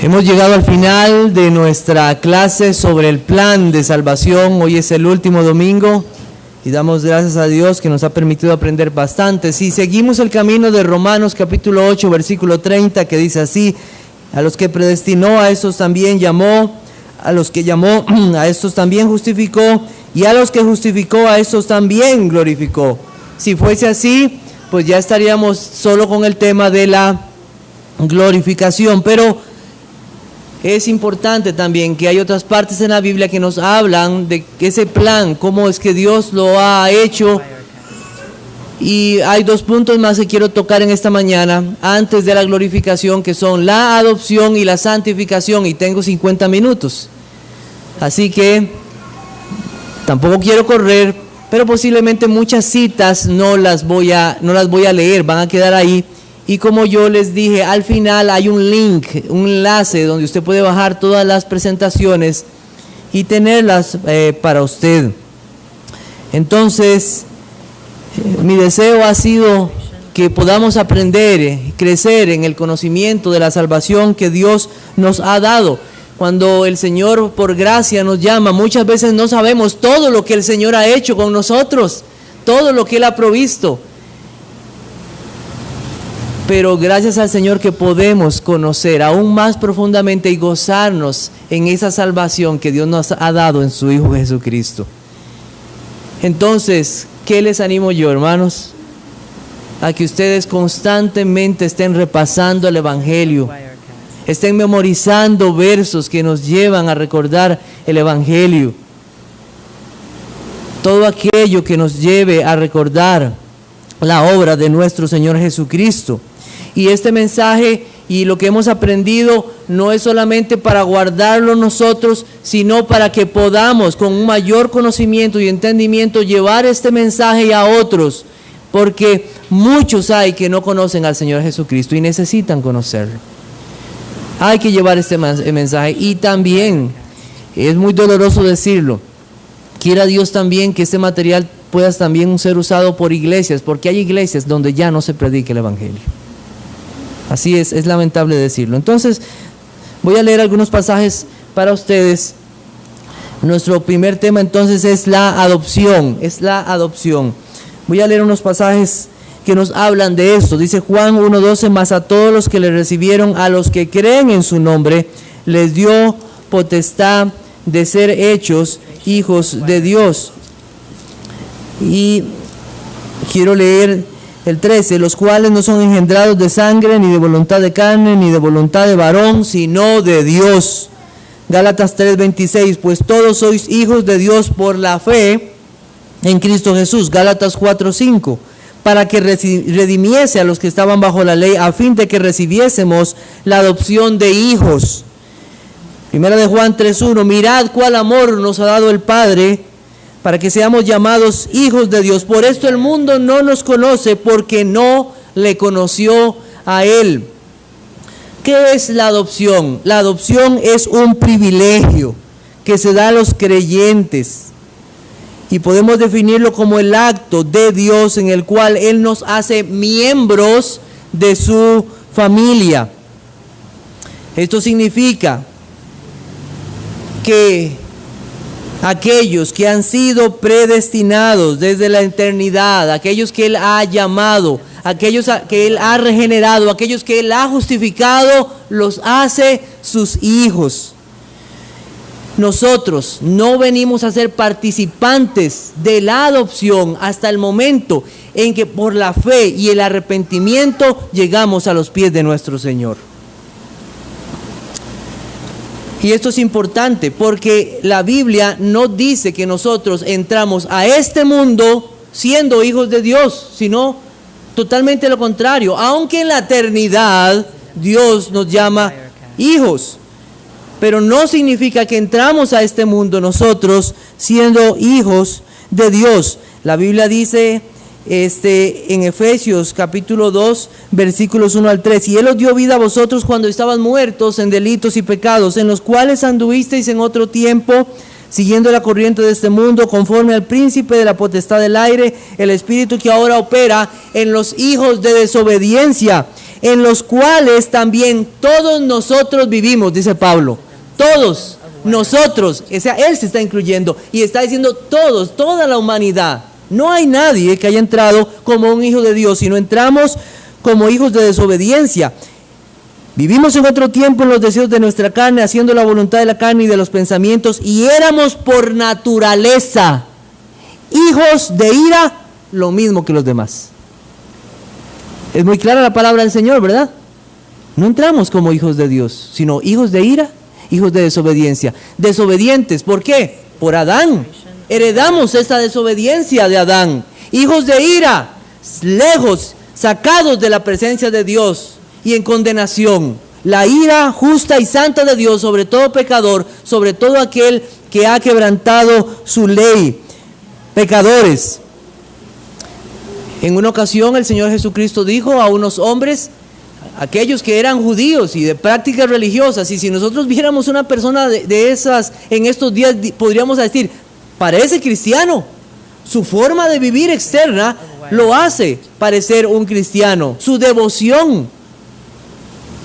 Hemos llegado al final de nuestra clase sobre el plan de salvación. Hoy es el último domingo y damos gracias a Dios que nos ha permitido aprender bastante. Si seguimos el camino de Romanos capítulo 8, versículo 30, que dice así: a los que predestinó, a estos también llamó; a los que llamó, a estos también justificó; y a los que justificó, a estos también glorificó. Si fuese así, pues ya estaríamos solo con el tema de la glorificación, pero es importante también que hay otras partes en la Biblia que nos hablan de ese plan, cómo es que Dios lo ha hecho. Y hay dos puntos más que quiero tocar en esta mañana, antes de la glorificación, que son la adopción y la santificación, y tengo 50 minutos. Así que tampoco quiero correr, pero posiblemente muchas citas no las voy a leer, van a quedar ahí. Y como yo les dije, al final hay un link, un enlace donde usted puede bajar todas las presentaciones y tenerlas para usted. Entonces, mi deseo ha sido que podamos aprender, crecer en el conocimiento de la salvación que Dios nos ha dado. Cuando el Señor por gracia nos llama, muchas veces no sabemos todo lo que el Señor ha hecho con nosotros, todo lo que Él ha provisto. Pero gracias al Señor que podemos conocer aún más profundamente y gozarnos en esa salvación que Dios nos ha dado en su Hijo Jesucristo. Entonces, ¿qué les animo yo, hermanos? A que ustedes constantemente estén repasando el Evangelio, estén memorizando versos que nos llevan a recordar el Evangelio. Todo aquello que nos lleve a recordar la obra de nuestro Señor Jesucristo. Y este mensaje y lo que hemos aprendido no es solamente para guardarlo nosotros, sino para que podamos con un mayor conocimiento y entendimiento llevar este mensaje a otros, porque muchos hay que no conocen al Señor Jesucristo y necesitan conocerlo. Hay que llevar este mensaje, y también es muy doloroso decirlo, quiera Dios también que este material pueda también ser usado por iglesias, porque hay iglesias donde ya no se predica el Evangelio. Así es lamentable decirlo. Entonces, voy a leer algunos pasajes para ustedes. Nuestro primer tema entonces es la adopción, Voy a leer unos pasajes que nos hablan de esto. Dice Juan 1:12: mas a todos los que le recibieron, a los que creen en su nombre, les dio potestad de ser hechos hijos de Dios. Y quiero leer el 13: los cuales no son engendrados de sangre, ni de voluntad de carne, ni de voluntad de varón, sino de Dios. Gálatas 3:26: pues todos sois hijos de Dios por la fe en Cristo Jesús. Gálatas 4:5: para que redimiese a los que estaban bajo la ley, a fin de que recibiésemos la adopción de hijos. Primera de Juan 3:1: mirad cuál amor nos ha dado el Padre, para que seamos llamados hijos de Dios. Por esto el mundo no nos conoce, porque no le conoció a Él. ¿Qué es la adopción? La adopción es un privilegio que se da a los creyentes, y podemos definirlo como el acto de Dios en el cual Él nos hace miembros de su familia. Esto significa que aquellos que han sido predestinados desde la eternidad, aquellos que Él ha llamado, aquellos que Él ha regenerado, aquellos que Él ha justificado, los hace sus hijos. Nosotros no venimos a ser participantes de la adopción hasta el momento en que por la fe y el arrepentimiento llegamos a los pies de nuestro Señor. Y esto es importante porque la Biblia no dice que nosotros entramos a este mundo siendo hijos de Dios, sino totalmente lo contrario. Aunque en la eternidad Dios nos llama hijos, pero no significa que entramos a este mundo nosotros siendo hijos de Dios. La Biblia dice en Efesios capítulo 2 versículos 1 al 3: y Él os dio vida a vosotros cuando estaban muertos en delitos y pecados, en los cuales anduvisteis en otro tiempo, siguiendo la corriente de este mundo, conforme al príncipe de la potestad del aire, el espíritu que ahora opera en los hijos de desobediencia, en los cuales también todos nosotros vivimos, dice Pablo. Todos nosotros, o sea, él se está incluyendo y está diciendo todos, toda la humanidad. No hay nadie que haya entrado como un hijo de Dios, sino entramos como hijos de desobediencia. Vivimos en otro tiempo en los deseos de nuestra carne, haciendo la voluntad de la carne y de los pensamientos, y éramos por naturaleza hijos de ira, lo mismo que los demás. Es muy clara la palabra del Señor, ¿verdad? No entramos como hijos de Dios, sino hijos de ira, hijos de desobediencia. Desobedientes, ¿por qué? Por Adán. Heredamos esta desobediencia de Adán. Hijos de ira, lejos, sacados de la presencia de Dios y en condenación. La ira justa y santa de Dios sobre todo pecador, sobre todo aquel que ha quebrantado su ley. Pecadores. En una ocasión el Señor Jesucristo dijo a unos hombres, aquellos que eran judíos y de prácticas religiosas, y si nosotros viéramos una persona de esas en estos días, podríamos decir, parece cristiano. Su forma de vivir externa lo hace parecer un cristiano, su devoción.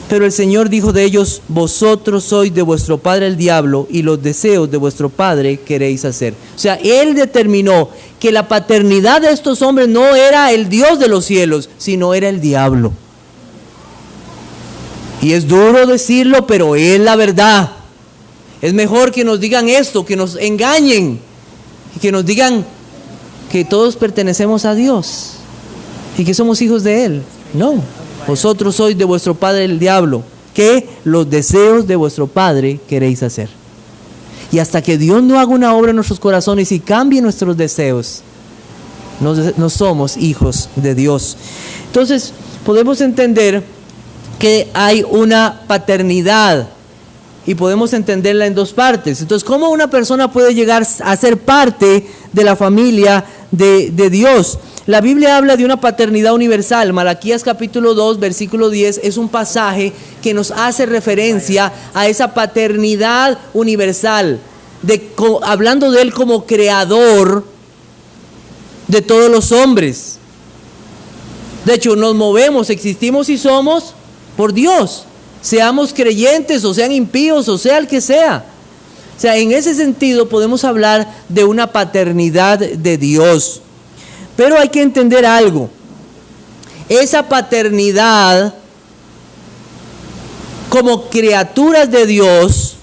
Pero el Señor dijo de ellos, vosotros sois de vuestro padre el diablo, y los deseos de vuestro padre queréis hacer. O sea, Él determinó que la paternidad de estos hombres no era el Dios de los cielos, sino era el diablo. Y es duro decirlo, pero es la verdad. Es mejor que nos digan esto, que nos engañen, y que nos digan que todos pertenecemos a Dios y que somos hijos de Él. No. Vosotros sois de vuestro padre el diablo, que los deseos de vuestro padre queréis hacer. Y hasta que Dios no haga una obra en nuestros corazones y cambie nuestros deseos, no somos hijos de Dios. Entonces, podemos entender que hay una paternidad y podemos entenderla en dos partes. Entonces, ¿cómo una persona puede llegar a ser parte de la familia de Dios? La Biblia habla de una paternidad universal. Malaquías capítulo 2, versículo 10 es un pasaje que nos hace referencia a esa paternidad universal, hablando de Él como creador de todos los hombres. De hecho, nos movemos, existimos y somos por Dios, seamos creyentes o sean impíos o sea el que sea. O sea, en ese sentido podemos hablar de una paternidad de Dios. Pero hay que entender algo. Esa paternidad como criaturas de Dios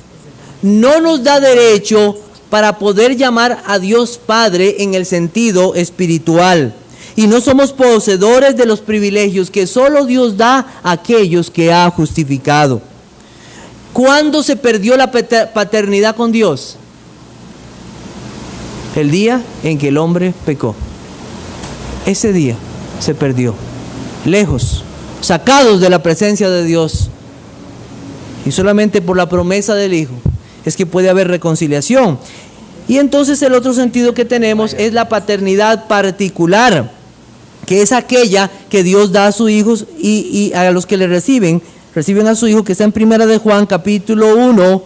no nos da derecho para poder llamar a Dios Padre en el sentido espiritual. Y no somos poseedores de los privilegios que solo Dios da a aquellos que ha justificado. ¿Cuándo se perdió la paternidad con Dios? El día en que el hombre pecó. Ese día se perdió, lejos, sacados de la presencia de Dios. Y solamente por la promesa del Hijo es que puede haber reconciliación. Y entonces el otro sentido que tenemos es la paternidad particular, que es aquella que Dios da a sus hijos y a los que le reciben a su Hijo, que está en primera de Juan capítulo 1,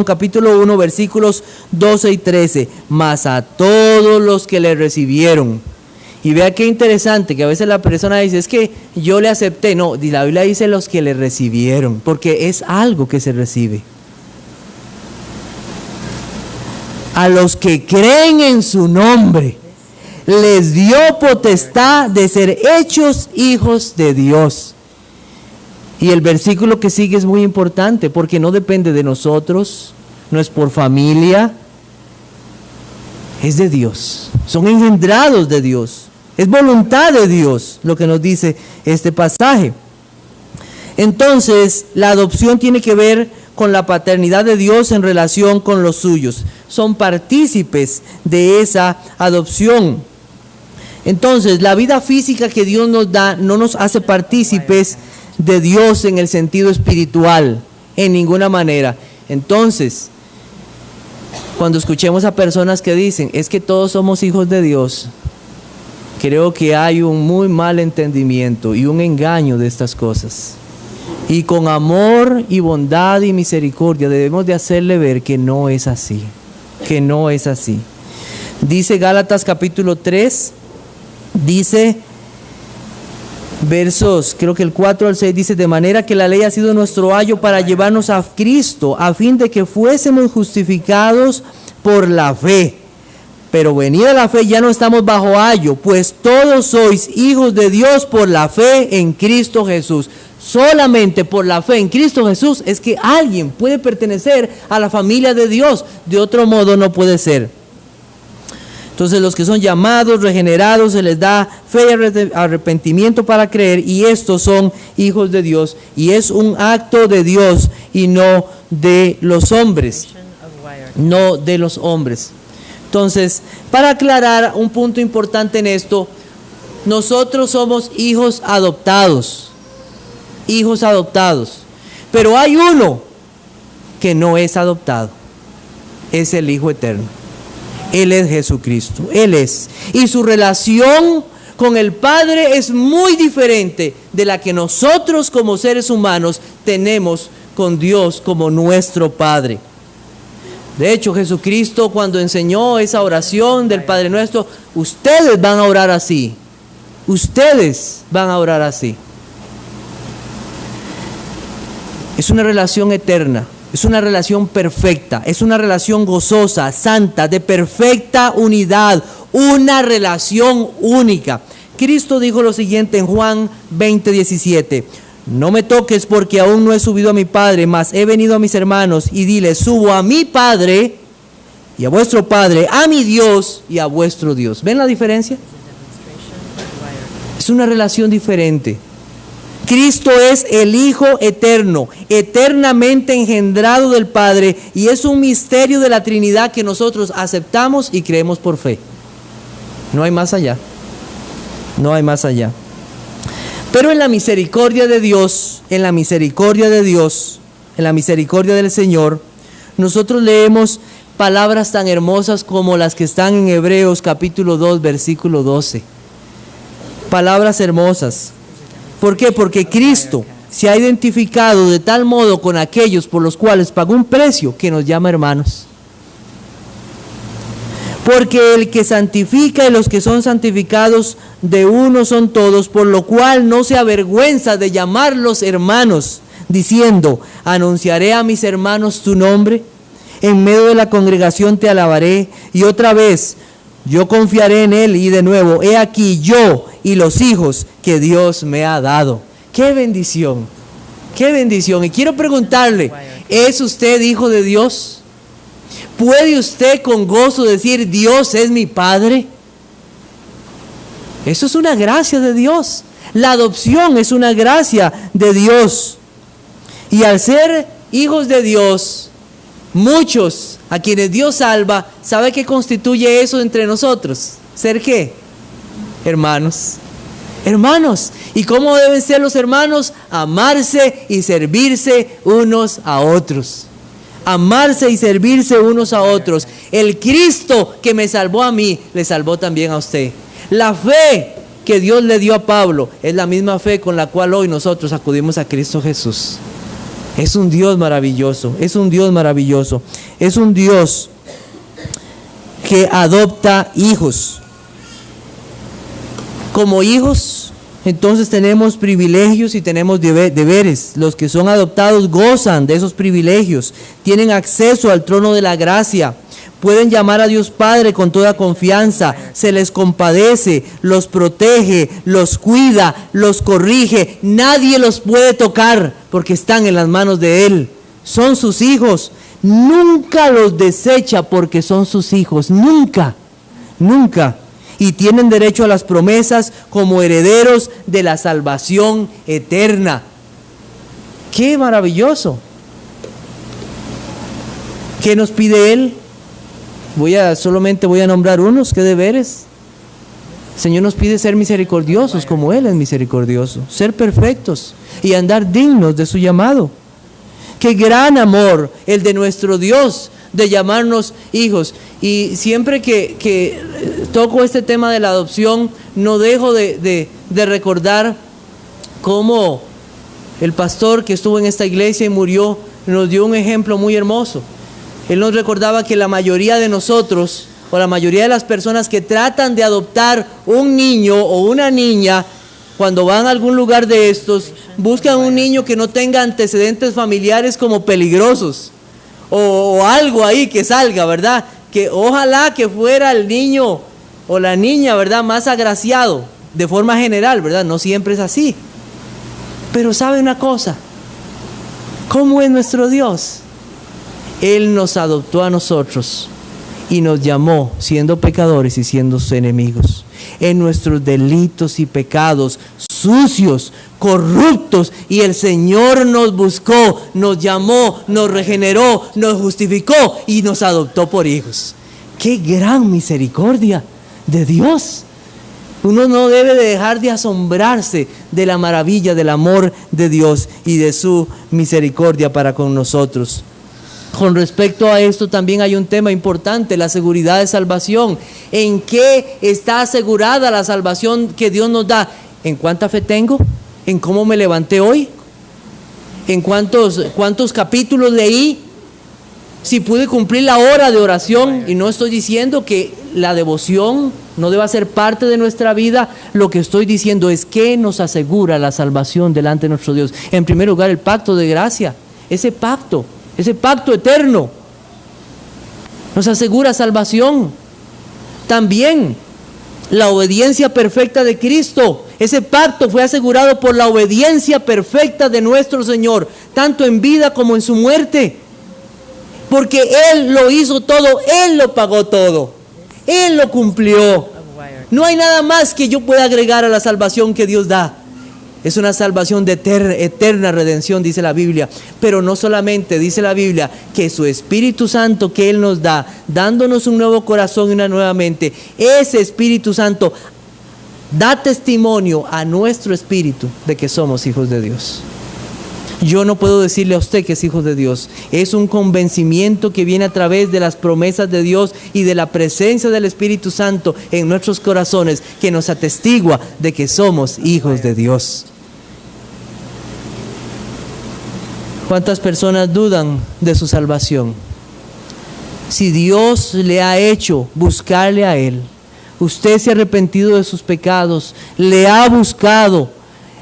capítulo 1, versículos 12 y 13. Mas a todos los que le recibieron. Y vea qué interesante, que a veces la persona dice, es que yo le acepté. No, la Biblia dice los que le recibieron, porque es algo que se recibe. A los que creen en su nombre, les dio potestad de ser hechos hijos de Dios. Y el versículo que sigue es muy importante, porque no depende de nosotros, no es por familia, es de Dios. Son engendrados de Dios. Es voluntad de Dios lo que nos dice este pasaje. Entonces, la adopción tiene que ver con la paternidad de Dios en relación con los suyos. Son partícipes de esa adopción. Entonces, la vida física que Dios nos da no nos hace partícipes de Dios en el sentido espiritual, en ninguna manera. Entonces, cuando escuchemos a personas que dicen, es que todos somos hijos de Dios, creo que hay un muy mal entendimiento y un engaño de estas cosas. Y con amor y bondad y misericordia debemos de hacerle ver que no es así, que no es así. Dice Gálatas capítulo 3, dice, Versos, creo que el 4 al 6 dice: de manera que la ley ha sido nuestro ayo para llevarnos a Cristo, a fin de que fuésemos justificados por la fe. Pero venida la fe ya no estamos bajo ayo, pues todos sois hijos de Dios por la fe en Cristo Jesús. Solamente por la fe en Cristo Jesús es que alguien puede pertenecer a la familia de Dios. De otro modo no puede ser. Entonces los que son llamados, regenerados, se les da fe y arrepentimiento para creer, y estos son hijos de Dios. Y es un acto de Dios y no de los hombres. No de los hombres. Entonces, para aclarar un punto importante en esto, nosotros somos hijos adoptados. Hijos adoptados. Pero hay uno que no es adoptado. Es el Hijo Eterno. Él es Jesucristo. Él es. Y su relación con el Padre es muy diferente de la que nosotros como seres humanos tenemos con Dios como nuestro Padre. De hecho, Jesucristo, cuando enseñó esa oración del Padre Nuestro, ustedes van a orar así. Ustedes van a orar así. Es una relación eterna, es una relación perfecta, es una relación gozosa, santa, de perfecta unidad, una relación única. Cristo dijo lo siguiente en Juan 20:17: no me toques porque aún no he subido a mi Padre, mas he venido a mis hermanos y diles: subo a mi Padre y a vuestro Padre, a mi Dios y a vuestro Dios. ¿Ven la diferencia? Es una relación diferente. Cristo es el Hijo eterno, eternamente engendrado del Padre, y es un misterio de la Trinidad que nosotros aceptamos y creemos por fe. No hay más allá. No hay más allá. Pero en la misericordia de Dios, en la misericordia de Dios, en la misericordia del Señor, nosotros leemos palabras tan hermosas como las que están en Hebreos capítulo 2, versículo 12. Palabras hermosas. ¿Por qué? Porque Cristo se ha identificado de tal modo con aquellos por los cuales pagó un precio que nos llama hermanos. Porque el que santifica y los que son santificados de uno son todos, por lo cual no se avergüenza de llamarlos hermanos, diciendo: anunciaré a mis hermanos tu nombre, en medio de la congregación te alabaré, y otra vez yo confiaré en él, y de nuevo, he aquí yo y los hijos que Dios me ha dado. ¡Qué bendición! ¡Qué bendición! Y quiero preguntarle, ¿es usted hijo de Dios? ¿Puede usted con gozo decir: Dios es mi Padre? Eso es una gracia de Dios. La adopción es una gracia de Dios. Y al ser hijos de Dios, muchos a quienes Dios salva, ¿sabe qué constituye eso entre nosotros? ¿Ser qué? Hermanos. Hermanos. ¿Y cómo deben ser los hermanos? Amarse y servirse unos a otros. Amarse y servirse unos a otros. El Cristo que me salvó a mí, le salvó también a usted. La fe que Dios le dio a Pablo es la misma fe con la cual hoy nosotros acudimos a Cristo Jesús. Es un Dios maravilloso, es un Dios maravilloso. Es un Dios que adopta hijos. Como hijos, entonces tenemos privilegios y tenemos deberes. Los que son adoptados gozan de esos privilegios, tienen acceso al trono de la gracia, pueden llamar a Dios Padre con toda confianza, se les compadece, los protege, los cuida, los corrige. Nadie los puede tocar porque están en las manos de Él. Son sus hijos. Nunca los desecha porque son sus hijos. Nunca, nunca. Y tienen derecho a las promesas como herederos de la salvación eterna. ¡Qué maravilloso! ¿Qué nos pide Él? Solamente voy a nombrar unos. ¿Qué deberes? El Señor nos pide ser misericordiosos como Él es misericordioso, ser perfectos y andar dignos de su llamado. ¡Qué gran amor el de nuestro Dios de llamarnos hijos! Y siempre que toco este tema de la adopción, no dejo de recordar cómo el pastor que estuvo en esta iglesia y murió nos dio un ejemplo muy hermoso. Él nos recordaba que la mayoría de nosotros, o la mayoría de las personas que tratan de adoptar un niño o una niña, cuando van a algún lugar de estos, buscan un niño que no tenga antecedentes familiares como peligrosos, o algo ahí que salga, ¿verdad? Que ojalá que fuera el niño o la niña, ¿verdad?, más agraciado, de forma general, ¿verdad? No siempre es así. Pero ¿sabe una cosa? ¿Cómo es nuestro Dios? Él nos adoptó a nosotros y nos llamó siendo pecadores y siendo sus enemigos. En nuestros delitos y pecados, sucios, corruptos, y el Señor nos buscó, nos llamó, nos regeneró, nos justificó y nos adoptó por hijos. ¡Qué gran misericordia de Dios! Uno no debe de dejar de asombrarse de la maravilla del amor de Dios y de su misericordia para con nosotros. Con respecto a esto también hay un tema importante, la seguridad de salvación. ¿En qué está asegurada la salvación que Dios nos da? ¿En cuánta fe tengo? ¿En cómo me levanté hoy? ¿En cuántos capítulos leí? Si pude cumplir la hora de oración. Y no estoy diciendo que la devoción no deba ser parte de nuestra vida. Lo que estoy diciendo es que nos asegura la salvación delante de nuestro Dios. En primer lugar, el pacto de gracia. Ese pacto eterno nos asegura salvación. También la obediencia perfecta de Cristo. Ese pacto fue asegurado por la obediencia perfecta de nuestro Señor, tanto en vida como en su muerte. Porque Él lo hizo todo, Él lo pagó todo, Él lo cumplió. No hay nada más que yo pueda agregar a la salvación que Dios da. Es una salvación de eterna redención, dice la Biblia. Pero no solamente dice la Biblia que su Espíritu Santo que Él nos da, dándonos un nuevo corazón y una nueva mente, ese Espíritu Santo da testimonio a nuestro espíritu de que somos hijos de Dios. Yo no puedo decirle a usted que es hijo de Dios. Es un convencimiento que viene a través de las promesas de Dios y de la presencia del Espíritu Santo en nuestros corazones, que nos atestigua de que somos hijos de Dios. ¿Cuántas personas dudan de su salvación? Si Dios le ha hecho buscarle a Él, usted se ha arrepentido de sus pecados, le ha buscado,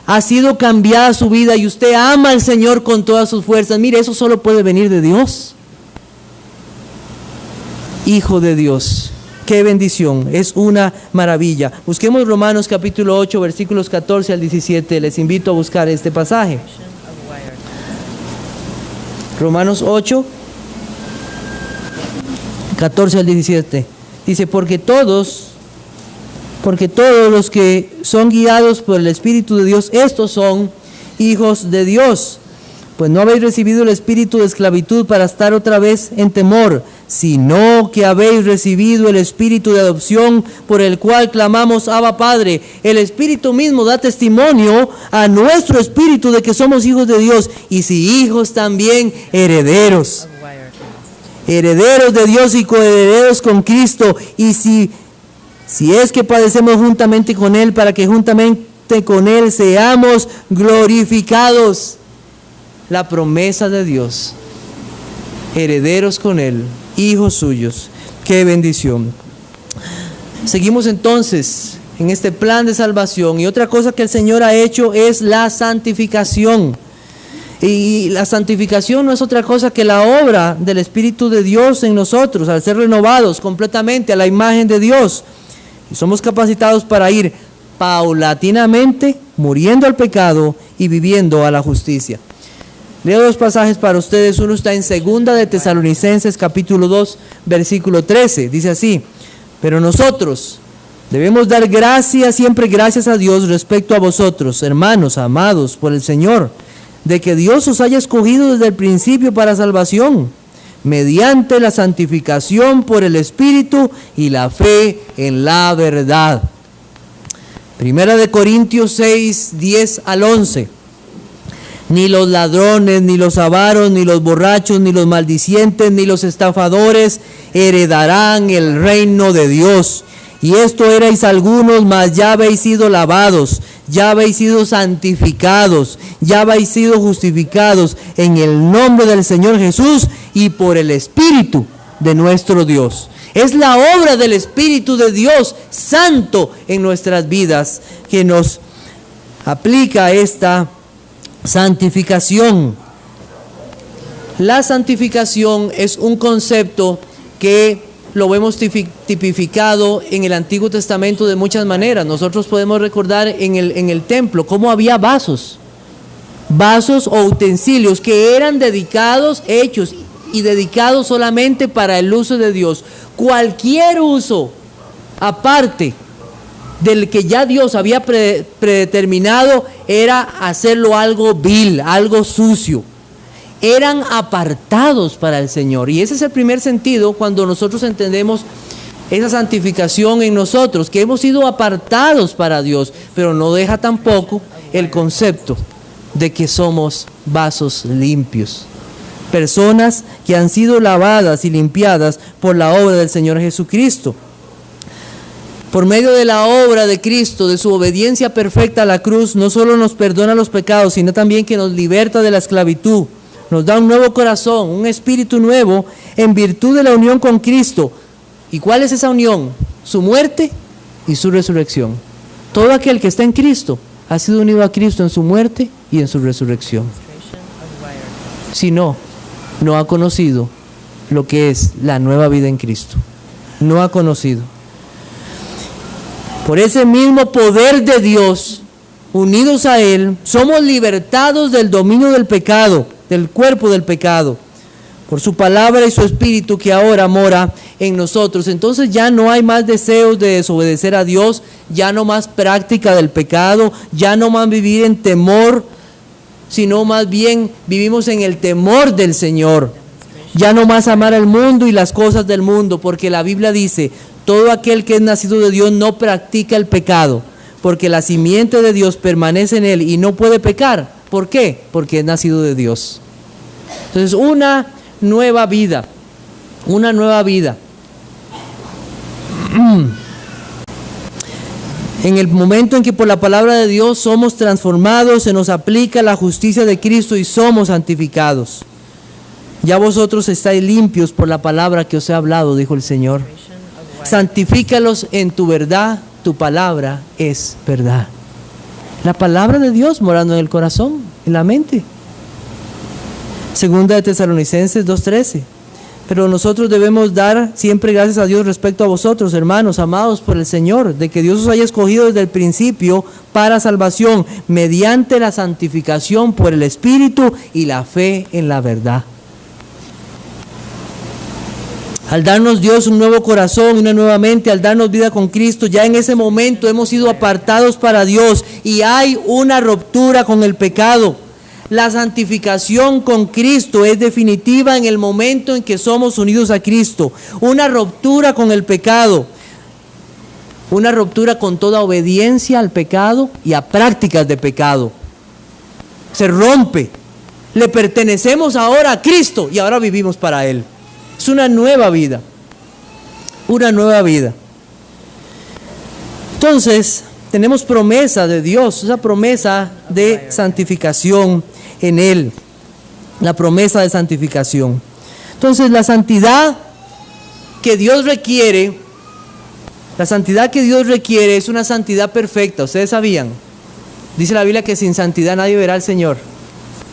ha sido cambiada su vida y usted ama al Señor con todas sus fuerzas. Mire, eso solo puede venir de Dios. Hijo de Dios, qué bendición, es una maravilla. Busquemos Romanos capítulo 8, versículos 14 al 17. Les invito a buscar este pasaje. Romanos 8, 14 al 17. Dice, porque todos los que son guiados por el Espíritu de Dios, estos son hijos de Dios. Pues no habéis recibido el espíritu de esclavitud para estar otra vez en temor, sino que habéis recibido el espíritu de adopción por el cual clamamos, Abba Padre. El Espíritu mismo da testimonio a nuestro espíritu de que somos hijos de Dios, y si hijos también herederos. Herederos de Dios y coherederos con Cristo, y si es que padecemos juntamente con Él, para que juntamente con Él seamos glorificados. La promesa de Dios, herederos con Él, hijos suyos. ¡Qué bendición! Seguimos entonces en este plan de salvación, y otra cosa que el Señor ha hecho es la santificación. Y la santificación no es otra cosa que la obra del Espíritu de Dios en nosotros, al ser renovados completamente a la imagen de Dios. Y somos capacitados para ir paulatinamente muriendo al pecado y viviendo a la justicia. Leo dos pasajes para ustedes. Uno está en 2 de Tesalonicenses capítulo 2 versículo 13. Dice así: pero nosotros debemos dar siempre gracias a Dios respecto a vosotros, hermanos amados por el Señor, de que Dios os haya escogido desde el principio para salvación, mediante la santificación por el Espíritu y la fe en la verdad. 1 Corintios 6, 10 al 11. Ni los ladrones, ni los avaros, ni los borrachos, ni los maldicientes, ni los estafadores heredarán el reino de Dios. Y esto erais algunos, mas ya habéis sido lavados, ya habéis sido santificados, ya habéis sido justificados en el nombre del Señor Jesús y por el Espíritu de nuestro Dios. Es la obra del Espíritu de Dios Santo en nuestras vidas que nos aplica esta santificación. La santificación es un concepto que lo vemos tipificado en el Antiguo Testamento de muchas maneras. Nosotros podemos recordar en el templo cómo había vasos o utensilios que eran dedicados, hechos y dedicados solamente para el uso de Dios. Cualquier uso aparte del que ya Dios había predeterminado era hacerlo algo vil, algo sucio. Eran apartados para el Señor. Y ese es el primer sentido cuando nosotros entendemos esa santificación en nosotros, que hemos sido apartados para Dios, pero no deja tampoco el concepto de que somos vasos limpios, personas que han sido lavadas y limpiadas por la obra del Señor Jesucristo. Por medio de la obra de Cristo, de su obediencia perfecta a la cruz, no solo nos perdona los pecados, sino también que nos liberta de la esclavitud, nos da un nuevo corazón, un espíritu nuevo, en virtud de la unión con Cristo. ¿Y cuál es esa unión? Su muerte y su resurrección. Todo aquel que está en Cristo ha sido unido a Cristo en su muerte y en su resurrección. Si no, no ha conocido lo que es la nueva vida en Cristo. No ha conocido. Por ese mismo poder de Dios, unidos a Él, somos libertados del dominio del pecado, del cuerpo del pecado, por su palabra y su espíritu que ahora mora en nosotros. Entonces ya no hay más deseos de desobedecer a Dios, ya no más práctica del pecado, ya no más vivir en temor, sino más bien vivimos en el temor del Señor. Ya no más amar al mundo y las cosas del mundo, porque la Biblia dice: todo aquel que es nacido de Dios no practica el pecado, porque la simiente de Dios permanece en él y no puede pecar. ¿Por qué? Porque es nacido de Dios. Entonces, una nueva vida. Una nueva vida. En el momento en que por la palabra de Dios somos transformados, se nos aplica la justicia de Cristo y somos santificados. Ya vosotros estáis limpios por la palabra que os he hablado, dijo el Señor. Santifícalos en tu verdad, tu palabra es verdad. La palabra de Dios morando en el corazón, en la mente. Segunda de Tesalonicenses 2:13. Pero nosotros debemos dar siempre gracias a Dios respecto a vosotros, hermanos, amados por el Señor, de que Dios os haya escogido desde el principio para salvación, mediante la santificación por el Espíritu y la fe en la verdad. Al darnos Dios un nuevo corazón y una nueva mente, al darnos vida con Cristo, ya en ese momento hemos sido apartados para Dios y hay una ruptura con el pecado. La santificación con Cristo es definitiva en el momento en que somos unidos a Cristo. Una ruptura con el pecado. Una ruptura con toda obediencia al pecado y a prácticas de pecado. Se rompe. Le pertenecemos ahora a Cristo y ahora vivimos para Él. Es una nueva vida. Una nueva vida. Entonces, tenemos promesa de Dios, esa promesa de santificación en Él. La promesa de santificación. Entonces, la santidad que Dios requiere, es una santidad perfecta. ¿Ustedes sabían? Dice la Biblia que sin santidad nadie verá al Señor.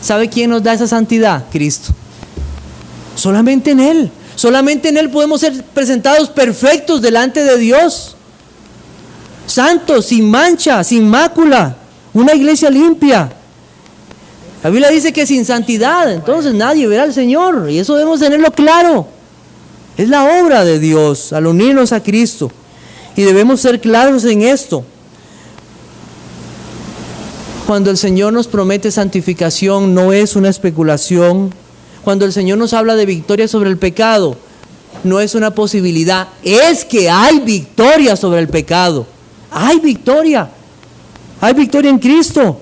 ¿Sabe quién nos da esa santidad? Cristo. Solamente en Él. Solamente en Él podemos ser presentados perfectos delante de Dios. Santos, sin mancha, sin mácula. Una iglesia limpia. La Biblia dice que sin santidad, entonces nadie verá al Señor. Y eso debemos tenerlo claro. Es la obra de Dios al unirnos a Cristo. Y debemos ser claros en esto. Cuando el Señor nos promete santificación, no es una especulación. Cuando el Señor nos habla de victoria sobre el pecado, no es una posibilidad, es que hay victoria sobre el pecado. Hay victoria en Cristo.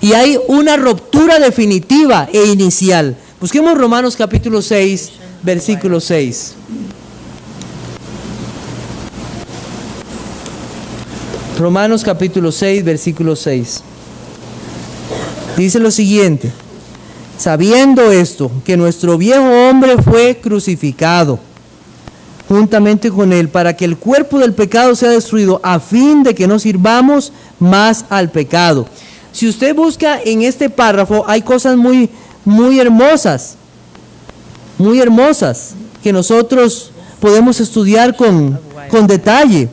Y hay una ruptura definitiva e inicial. Busquemos Romanos capítulo 6, versículo 6. Romanos capítulo 6, versículo 6. Dice lo siguiente: sabiendo esto, que nuestro viejo hombre fue crucificado juntamente con Él, para que el cuerpo del pecado sea destruido, a fin de que no sirvamos más al pecado. Si usted busca en este párrafo, hay cosas muy hermosas, que nosotros podemos estudiar con detalle.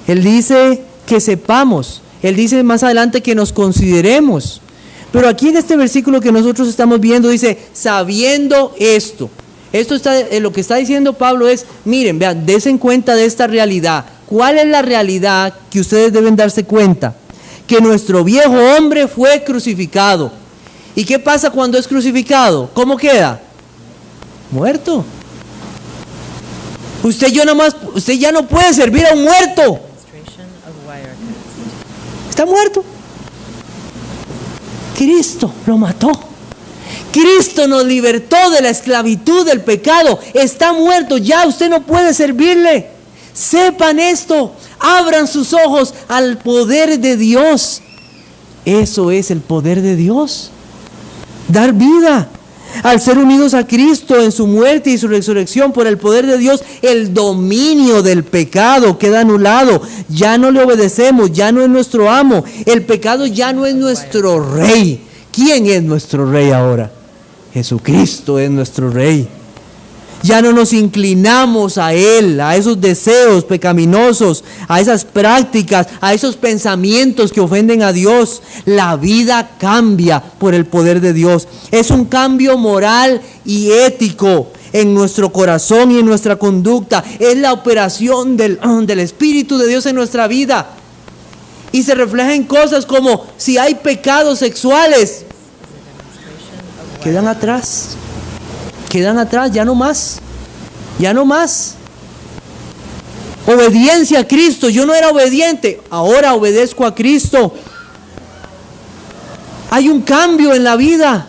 Él dice que sepamos, Él dice más adelante que nos consideremos. Pero aquí en este versículo que nosotros estamos viendo dice, sabiendo esto. Esto está, lo que está diciendo Pablo es, miren, vean, dense cuenta de esta realidad. ¿Cuál es la realidad que ustedes deben darse cuenta? Que nuestro viejo hombre fue crucificado. ¿Y qué pasa cuando es crucificado? ¿Cómo queda? Muerto. Usted ya no puede servir a un muerto. Está muerto. Cristo lo mató. Cristo nos libertó de la esclavitud del pecado. Está muerto, ya usted no puede servirle. Sepan esto, abran sus ojos al poder de Dios. Eso es el poder de Dios. Dar vida. Al ser unidos a Cristo en su muerte y su resurrección por el poder de Dios, el dominio del pecado queda anulado. Ya no le obedecemos, ya no es nuestro amo. El pecado ya no es nuestro rey. ¿Quién es nuestro rey ahora? Jesucristo es nuestro rey. Ya no nos inclinamos a Él, a esos deseos pecaminosos, a esas prácticas, a esos pensamientos que ofenden a Dios. La vida cambia por el poder de Dios. Es un cambio moral y ético en nuestro corazón y en nuestra conducta. Es la operación del Espíritu de Dios en nuestra vida. Y se refleja en cosas como si hay pecados sexuales, quedan atrás, ya no más. Obediencia a Cristo, yo no era obediente, ahora obedezco a Cristo. Hay un cambio en la vida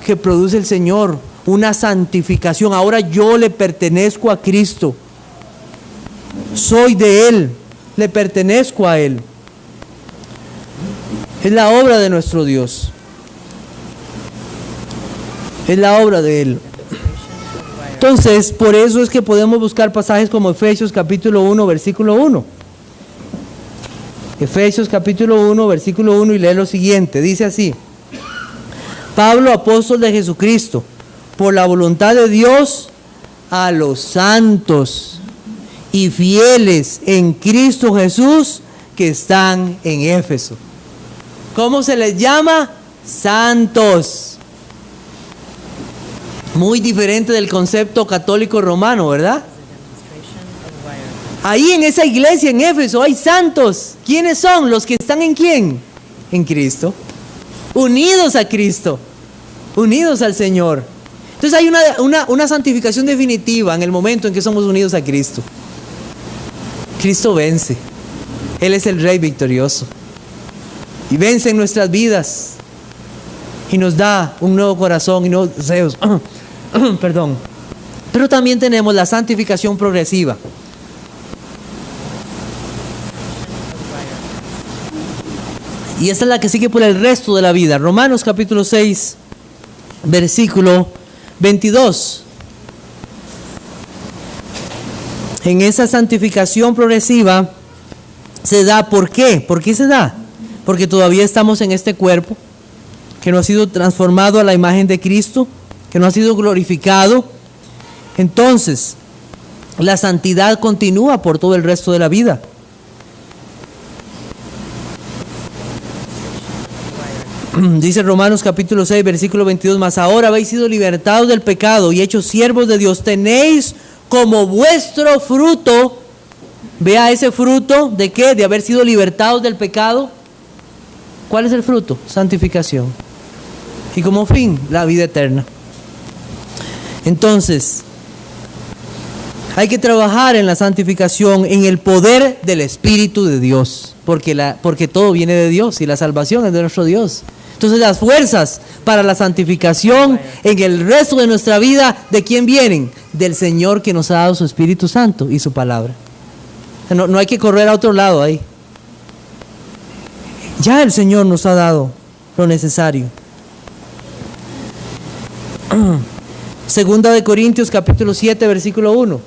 que produce el Señor, una santificación. Ahora yo le pertenezco a Cristo, soy de Él, le pertenezco a Él. Es la obra de nuestro Dios. Es la obra de Él. Entonces, por eso es que podemos buscar pasajes como Efesios capítulo 1, versículo 1. Efesios capítulo 1, versículo 1, y lee lo siguiente. Dice así: Pablo, apóstol de Jesucristo, por la voluntad de Dios, a los santos y fieles en Cristo Jesús que están en Éfeso. ¿Cómo se les llama? Santos. Muy diferente del concepto católico romano, ¿verdad? Ahí en esa iglesia en Éfeso hay santos. ¿Quiénes son? Los que están en ¿quién? En Cristo. Unidos a Cristo. Unidos al Señor. Entonces hay una santificación definitiva en el momento en que somos unidos a Cristo. Cristo vence. Él es el Rey victorioso. Y vence en nuestras vidas. Y nos da un nuevo corazón y nuevos deseos. Perdón. Pero también tenemos la santificación progresiva. Y esa es la que sigue por el resto de la vida. Romanos capítulo 6, versículo 22. En esa santificación progresiva se da, ¿por qué? ¿Por qué se da? Porque todavía estamos en este cuerpo que no ha sido transformado a la imagen de Cristo, que no ha sido glorificado. Entonces, la santidad continúa por todo el resto de la vida. Dice Romanos capítulo 6, versículo 22, mas ahora habéis sido libertados del pecado y hechos siervos de Dios. Tenéis como vuestro fruto, vea ese fruto, ¿de qué? De haber sido libertados del pecado. ¿Cuál es el fruto? Santificación. Y como fin, la vida eterna. Entonces, hay que trabajar en la santificación, en el poder del Espíritu de Dios, porque todo viene de Dios y la salvación es de nuestro Dios. Entonces las fuerzas para la santificación en el resto de nuestra vida, ¿de quién vienen? Del Señor que nos ha dado su Espíritu Santo y su palabra. No hay que correr a otro lado ahí. Ya el Señor nos ha dado lo necesario. Segunda de Corintios capítulo 7 versículo 1.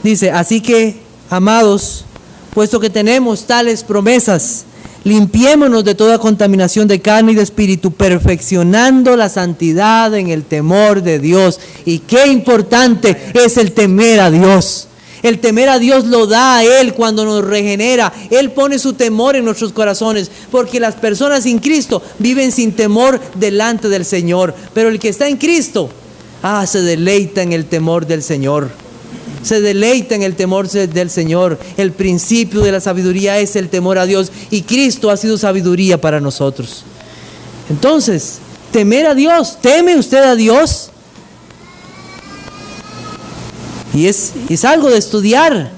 Dice, así que, amados, puesto que tenemos tales promesas, limpiémonos de toda contaminación de carne y de espíritu, perfeccionando la santidad en el temor de Dios. Y qué importante es el temer a Dios. El temer a Dios lo da a Él cuando nos regenera. Él pone su temor en nuestros corazones, porque las personas sin Cristo viven sin temor delante del Señor. Pero el que está en Cristo, se deleita en el temor del Señor. Se deleita en el temor del Señor. El principio de la sabiduría es el temor a Dios, y Cristo ha sido sabiduría para nosotros. Entonces, temer a Dios. ¿Teme usted a Dios? Y es algo de estudiar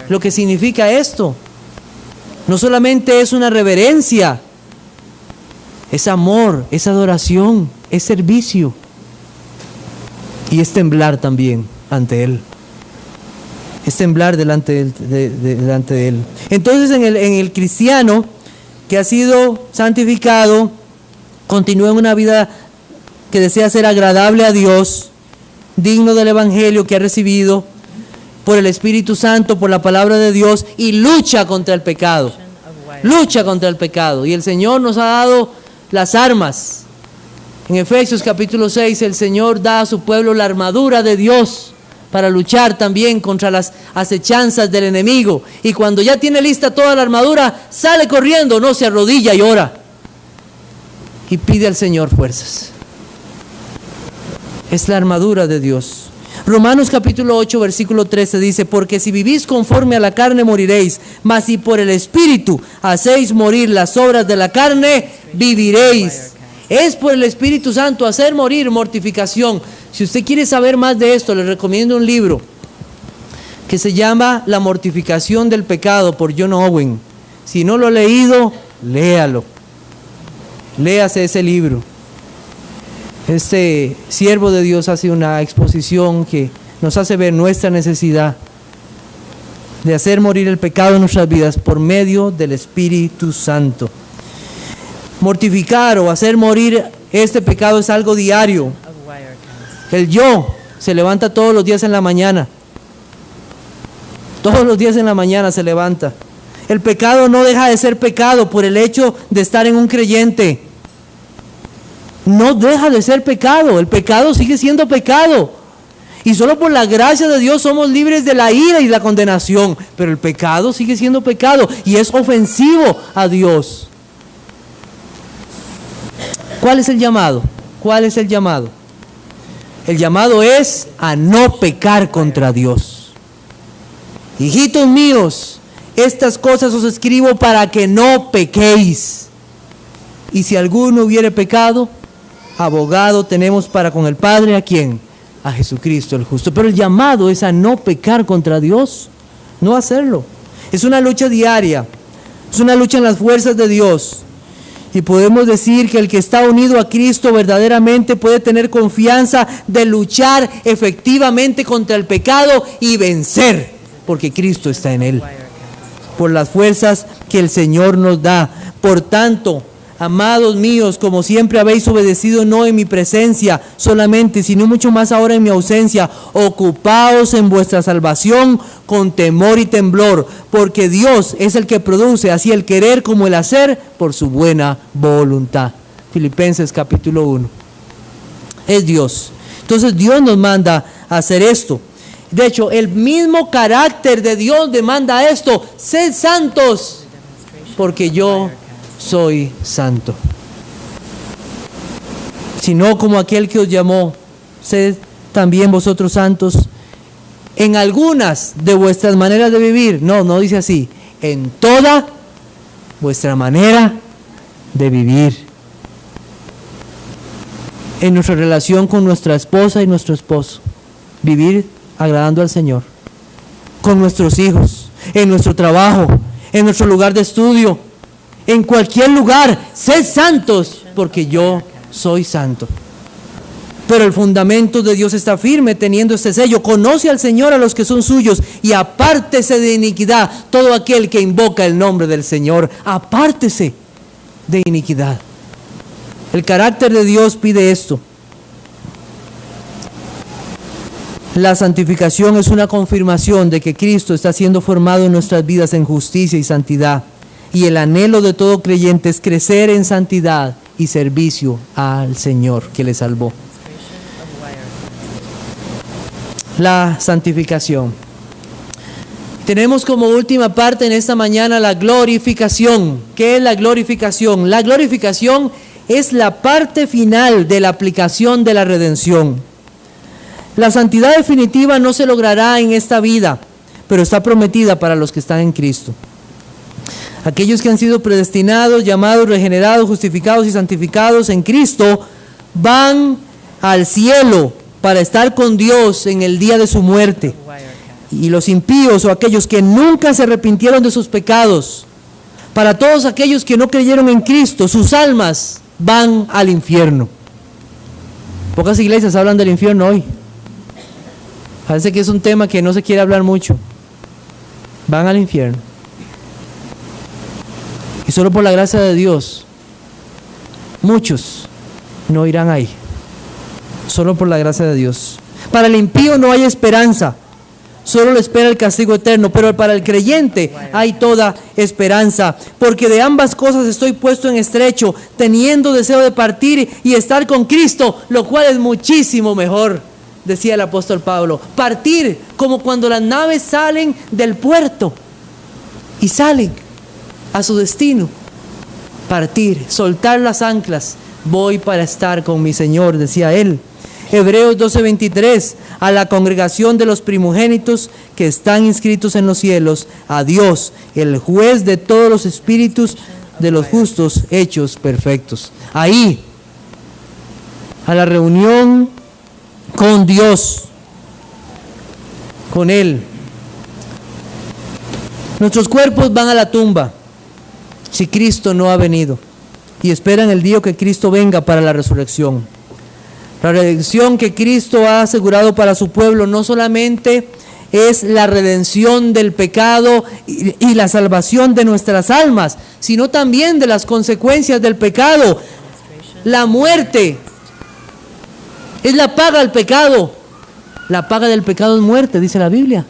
lo que significa esto. No solamente es una reverencia, es amor, es adoración, es servicio, y es temblar también ante Él. Es temblar delante de Él. Entonces en el cristiano que ha sido santificado, continúa en una vida que desea ser agradable a Dios, digno del evangelio que ha recibido por el Espíritu Santo, por la palabra de Dios, y lucha contra el pecado. Lucha contra el pecado. Y el Señor nos ha dado las armas. En Efesios capítulo 6, el Señor da a su pueblo la armadura de Dios para luchar también contra las acechanzas del enemigo. Y cuando ya tiene lista toda la armadura, sale corriendo, no se arrodilla y ora. Y pide al Señor fuerzas. Es la armadura de Dios. Romanos capítulo 8 versículo 13 dice, porque si vivís conforme a la carne moriréis, mas si por el Espíritu hacéis morir las obras de la carne, viviréis. Es por el Espíritu Santo hacer morir mortificación. Si usted quiere saber más de esto, le recomiendo un libro que se llama La mortificación del pecado, por John Owen. Si no lo ha leído, léalo. Léase ese libro. Este siervo de Dios hace una exposición que nos hace ver nuestra necesidad de hacer morir el pecado en nuestras vidas por medio del Espíritu Santo. Mortificar o hacer morir este pecado es algo diario. El yo se levanta todos los días en la mañana. Todos los días en la mañana se levanta. El pecado no deja de ser pecado por el hecho de estar en un creyente. No deja de ser pecado. El pecado sigue siendo pecado. Y solo por la gracia de Dios somos libres de la ira y la condenación. Pero el pecado sigue siendo pecado y es ofensivo a Dios. ¿Cuál es el llamado? ¿Cuál es el llamado? El llamado es a no pecar contra Dios. Hijitos míos, estas cosas os escribo para que no pequéis. Y si alguno hubiere pecado, abogado tenemos para con el Padre, ¿a quién? A Jesucristo el justo. Pero el llamado es a no pecar contra Dios, no hacerlo. Es una lucha diaria, es una lucha en las fuerzas de Dios. Y podemos decir que el que está unido a Cristo verdaderamente puede tener confianza de luchar efectivamente contra el pecado y vencer, porque Cristo está en él, por las fuerzas que el Señor nos da. Por tanto, amados míos, como siempre habéis obedecido, no en mi presencia solamente, sino mucho más ahora en mi ausencia, ocupaos en vuestra salvación con temor y temblor, porque Dios es el que produce así el querer como el hacer por su buena voluntad. Filipenses capítulo 1. Es Dios. Entonces Dios nos manda a hacer esto. De hecho, el mismo carácter de Dios demanda esto: sed santos, porque yo soy santo. Sino como aquel que os llamó, sed también vosotros santos en algunas de vuestras maneras de vivir. No dice así, en toda vuestra manera de vivir. En nuestra relación con nuestra esposa y nuestro esposo, vivir agradando al Señor. Con nuestros hijos, en nuestro trabajo, en nuestro lugar de estudio, en cualquier lugar, sed santos, porque yo soy santo. Pero el fundamento de Dios está firme, teniendo este sello: conoce al Señor a los que son suyos, y apártese de iniquidad todo aquel que invoca el nombre del Señor. Apártese de iniquidad. El carácter de Dios pide esto. La santificación es una confirmación de que Cristo está siendo formado en nuestras vidas en justicia y santidad. Y el anhelo de todo creyente es crecer en santidad y servicio al Señor que le salvó. La santificación. Tenemos como última parte en esta mañana la glorificación. ¿Qué es la glorificación? La glorificación es la parte final de la aplicación de la redención. La santidad definitiva no se logrará en esta vida, pero está prometida para los que están en Cristo. Aquellos que han sido predestinados, llamados, regenerados, justificados y santificados en Cristo van al cielo para estar con Dios en el día de su muerte. Y los impíos o aquellos que nunca se arrepintieron de sus pecados, para todos aquellos que no creyeron en Cristo, sus almas van al infierno. Pocas iglesias hablan del infierno hoy. Parece que es un tema que no se quiere hablar mucho. Van al infierno. Y solo por la gracia de Dios, muchos no irán ahí. Solo por la gracia de Dios. Para el impío no hay esperanza. Solo le espera el castigo eterno, pero para el creyente hay toda esperanza, porque de ambas cosas estoy puesto en estrecho, teniendo deseo de partir y estar con Cristo, lo cual es muchísimo mejor, decía el apóstol Pablo. Partir como cuando las naves salen del puerto y salen a su destino. Partir, soltar las anclas, voy para estar con mi Señor, decía él. Hebreos 12:23, a la congregación de los primogénitos que están inscritos en los cielos, a Dios, el juez de todos los espíritus de los justos hechos perfectos. Ahí, a la reunión con Dios, con Él. Nuestros cuerpos van a la tumba si Cristo no ha venido y esperan el día que Cristo venga para la resurrección. La redención que Cristo ha asegurado para su pueblo no solamente es la redención del pecado y la salvación de nuestras almas, sino también de las consecuencias del pecado. La muerte es la paga del pecado. La paga del pecado es muerte, dice la Biblia.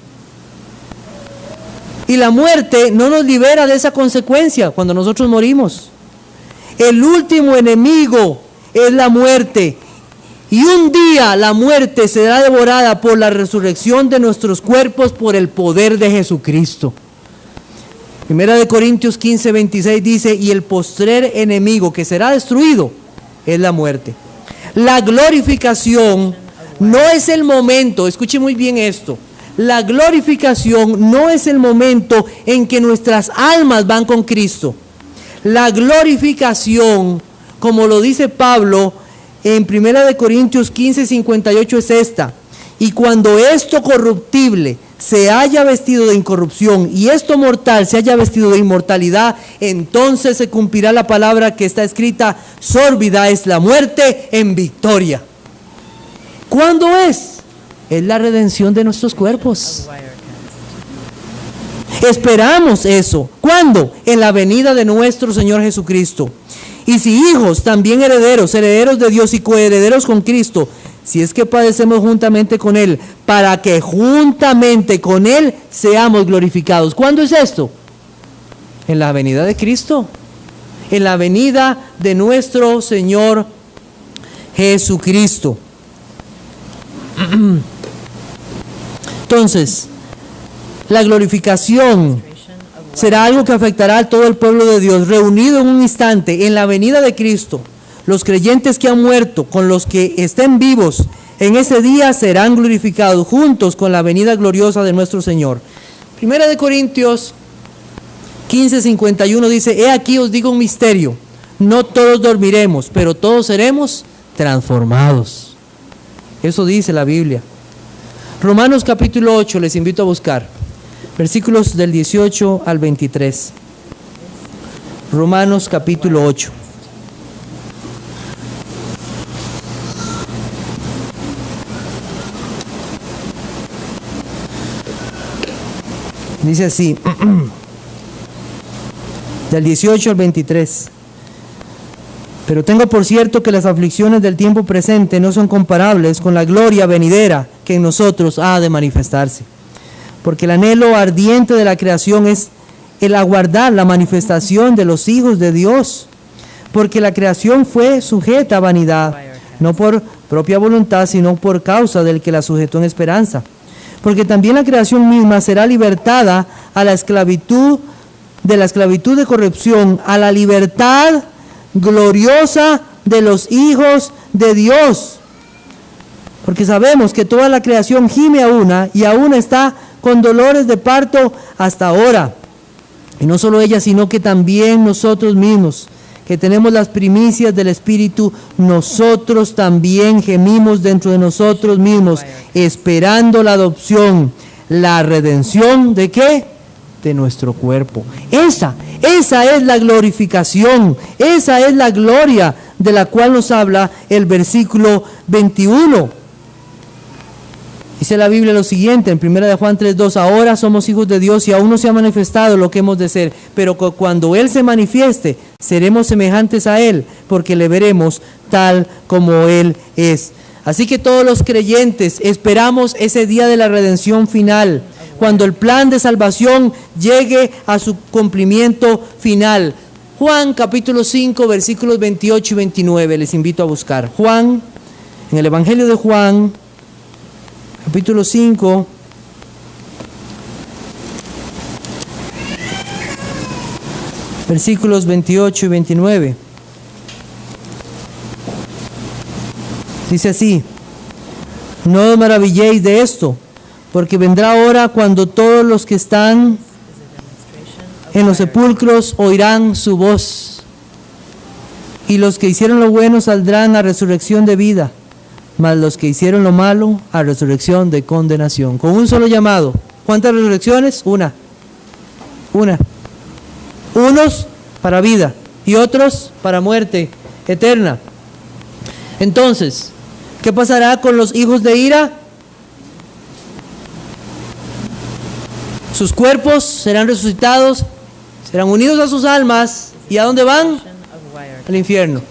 Y la muerte no nos libera de esa consecuencia cuando nosotros morimos. El último enemigo es la muerte. Y un día la muerte será devorada por la resurrección de nuestros cuerpos por el poder de Jesucristo. Primera de Corintios 15:26 dice, y el postrer enemigo que será destruido es la muerte. La glorificación no es el momento, escuche muy bien esto, la glorificación no es el momento en que nuestras almas van con Cristo. La glorificación, como lo dice Pablo, en 1 Corintios 15:58 es esta: y cuando esto corruptible se haya vestido de incorrupción y esto mortal se haya vestido de inmortalidad, entonces se cumplirá la palabra que está escrita: sórbida es la muerte en victoria. ¿Cuándo es? Es la redención de nuestros cuerpos. Esperamos eso. ¿Cuándo? En la venida de nuestro Señor Jesucristo. Y si hijos, también herederos, herederos de Dios y coherederos con Cristo, si es que padecemos juntamente con Él, para que juntamente con Él seamos glorificados. ¿Cuándo es esto? En la venida de Cristo, en la venida de nuestro Señor Jesucristo. Entonces, la glorificación será algo que afectará a todo el pueblo de Dios, reunido en un instante en la venida de Cristo. Los creyentes que han muerto con los que estén vivos en ese día serán glorificados juntos con la venida gloriosa de nuestro Señor. Primera de Corintios 15:51 dice: he aquí os digo un misterio, no todos dormiremos, pero todos seremos transformados. Eso dice la Biblia. Romanos capítulo 8, les invito a buscar versículos del 18 al 23. Romanos capítulo 8. Dice así, del 18 al 23. Pero tengo por cierto que las aflicciones del tiempo presente no son comparables con la gloria venidera que en nosotros ha de manifestarse. Porque el anhelo ardiente de la creación es el aguardar la manifestación de los hijos de Dios. Porque la creación fue sujeta a vanidad, no por propia voluntad, sino por causa del que la sujetó en esperanza. Porque también la creación misma será libertada a la esclavitud, de la esclavitud de corrupción, a la libertad gloriosa de los hijos de Dios. Porque sabemos que toda la creación gime a una y aún está con dolores de parto hasta ahora. Y no solo ella, sino que también nosotros mismos, que tenemos las primicias del Espíritu, nosotros también gemimos dentro de nosotros mismos, esperando la adopción, la redención ¿de qué? De nuestro cuerpo. Esa es la glorificación, esa es la gloria de la cual nos habla el versículo 21. Dice la Biblia lo siguiente, en 1 de Juan 3:2, ahora somos hijos de Dios y aún no se ha manifestado lo que hemos de ser, pero cuando Él se manifieste, seremos semejantes a Él, porque le veremos tal como Él es. Así que todos los creyentes esperamos ese día de la redención final, cuando el plan de salvación llegue a su cumplimiento final. Juan capítulo 5, versículos 28 y 29, les invito a buscar. Juan, en el Evangelio de Juan, capítulo 5, versículos 28 y 29. Dice así: no os maravilléis de esto, porque vendrá hora cuando todos los que están en los sepulcros oirán su voz, y los que hicieron lo bueno saldrán a resurrección de vida, mas los que hicieron lo malo a resurrección de condenación. Con un solo llamado. ¿Cuántas resurrecciones? Una. Unos para vida y otros para muerte eterna. Entonces, ¿qué pasará con los hijos de ira? Sus cuerpos serán resucitados, serán unidos a sus almas. ¿Y a dónde van? Al infierno.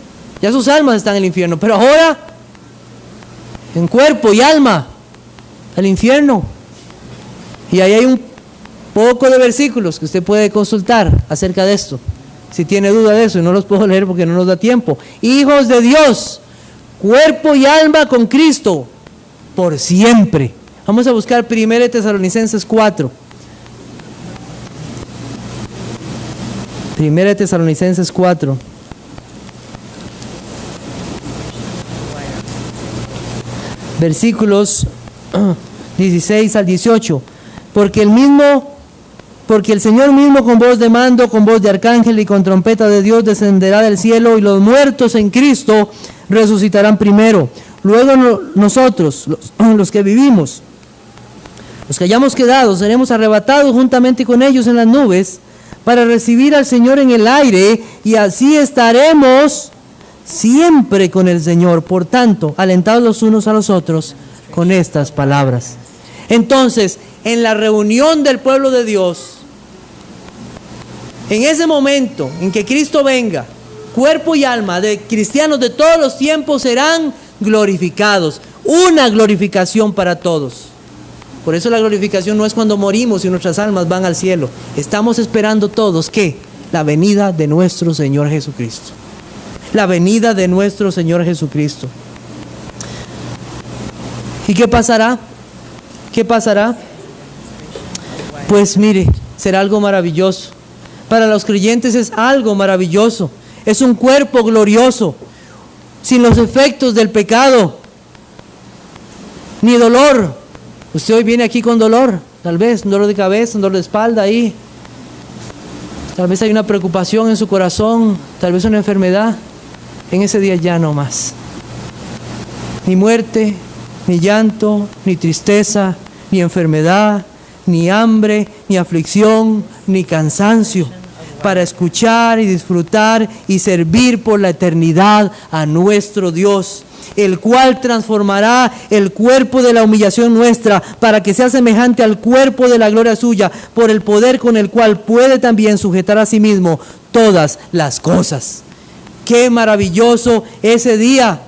Ya sus almas están en el infierno, pero ahora en cuerpo y alma al infierno. Y ahí hay un poco de versículos que usted puede consultar acerca de esto, si tiene duda de eso, y no los puedo leer porque no nos da tiempo. Hijos de Dios, cuerpo y alma con Cristo por siempre. Vamos a buscar 1 Tesalonicenses 4. 1 Tesalonicenses 4. Versículos 16 al 18. Porque el Señor mismo con voz de mando, con voz de arcángel y con trompeta de Dios descenderá del cielo, y los muertos en Cristo resucitarán primero. Luego nosotros, los que vivimos, los que hayamos quedado, seremos arrebatados juntamente con ellos en las nubes para recibir al Señor en el aire, y así estaremos siempre con el Señor. Por tanto, alentados los unos a los otros con estas palabras. Entonces, en la reunión del pueblo de Dios, en ese momento en que Cristo venga, cuerpo y alma de cristianos de todos los tiempos serán glorificados. Una glorificación para todos. Por eso la glorificación no es cuando morimos y nuestras almas van al cielo. Estamos esperando todos, ¿qué? La venida de nuestro Señor Jesucristo. La venida de nuestro Señor Jesucristo. ¿Y qué pasará? ¿Qué pasará? Pues mire, será algo maravilloso. Para los creyentes es algo maravilloso. Es un cuerpo glorioso, sin los efectos del pecado, ni dolor. Usted hoy viene aquí con dolor, tal vez un dolor de cabeza, un dolor de espalda ahí. Tal vez hay una preocupación en su corazón, tal vez una enfermedad. En ese día ya no más. Ni muerte, ni llanto, ni tristeza, ni enfermedad, ni hambre, ni aflicción, ni cansancio, para escuchar y disfrutar y servir por la eternidad a nuestro Dios, el cual transformará el cuerpo de la humillación nuestra para que sea semejante al cuerpo de la gloria suya, por el poder con el cual puede también sujetar a sí mismo todas las cosas. Qué maravilloso ese día.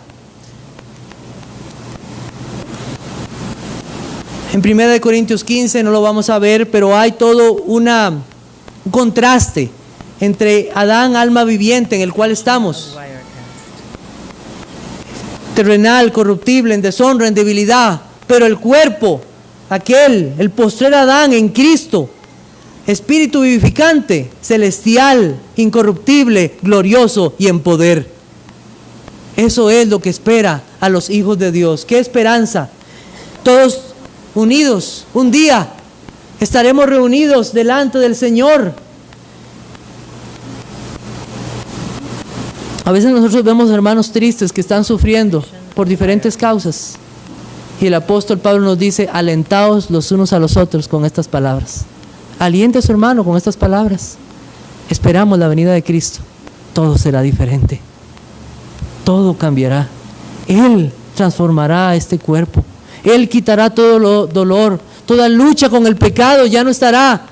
En 1 Corintios 15 no lo vamos a ver, pero hay todo un contraste entre Adán, alma viviente, en el cual estamos, terrenal, corruptible, en deshonra, en debilidad, pero el cuerpo, el postrer Adán en Cristo, espíritu vivificante, celestial, incorruptible, glorioso y en poder. Eso es lo que espera a los hijos de Dios. ¡Qué esperanza! Todos unidos, un día estaremos reunidos delante del Señor. A veces nosotros vemos hermanos tristes que están sufriendo por diferentes causas. Y el apóstol Pablo nos dice: alentaos los unos a los otros con estas palabras. Aliente a su hermano con estas palabras. Esperamos la venida de Cristo. Todo será diferente. Todo cambiará. Él transformará este cuerpo. Él quitará todo dolor, toda lucha con el pecado ya no estará.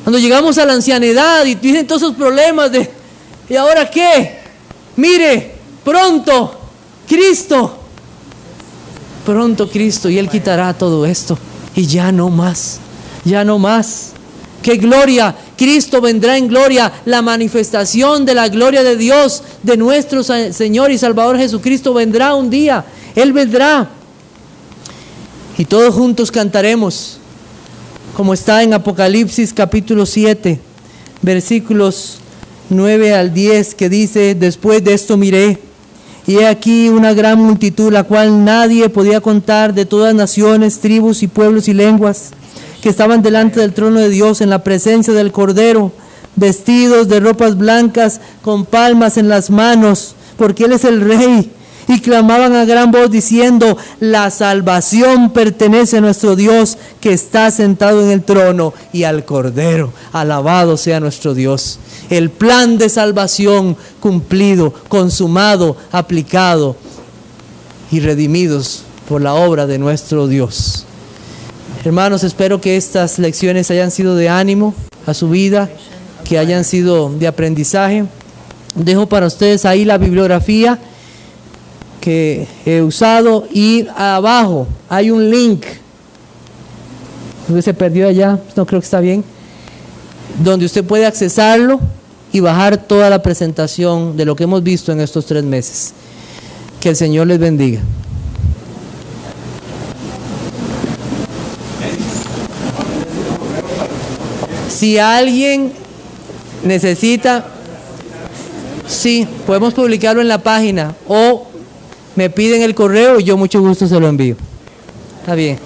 Cuando llegamos a la ancianidad y tienen todos esos problemas de ¿y ahora qué? Mire, pronto Cristo y Él quitará todo esto y ya no más, ya no más. ¡Qué gloria! Cristo vendrá en gloria, la manifestación de la gloria de Dios, de nuestro Señor y Salvador Jesucristo vendrá un día. Él vendrá. Y todos juntos cantaremos, como está en Apocalipsis capítulo 7, versículos 9 al 10, que dice: después de esto miré, y he aquí una gran multitud, la cual nadie podía contar, de todas naciones, tribus y pueblos y lenguas, que estaban delante del trono de Dios en la presencia del Cordero, vestidos de ropas blancas, con palmas en las manos, porque Él es el Rey. Y clamaban a gran voz diciendo: la salvación pertenece a nuestro Dios, que está sentado en el trono, y al Cordero. Alabado sea nuestro Dios. El plan de salvación cumplido, consumado, aplicado y redimidos por la obra de nuestro Dios. Hermanos, espero que estas lecciones hayan sido de ánimo a su vida, que hayan sido de aprendizaje. Dejo para ustedes ahí la bibliografía que he usado, y abajo hay un link que se perdió allá, no creo que está bien, donde usted puede accesarlo y bajar toda la presentación de lo que hemos visto en estos 3 meses. Que el Señor les bendiga. Si alguien necesita, sí, podemos publicarlo en la página, o me piden el correo y yo mucho gusto se lo envío. Está bien.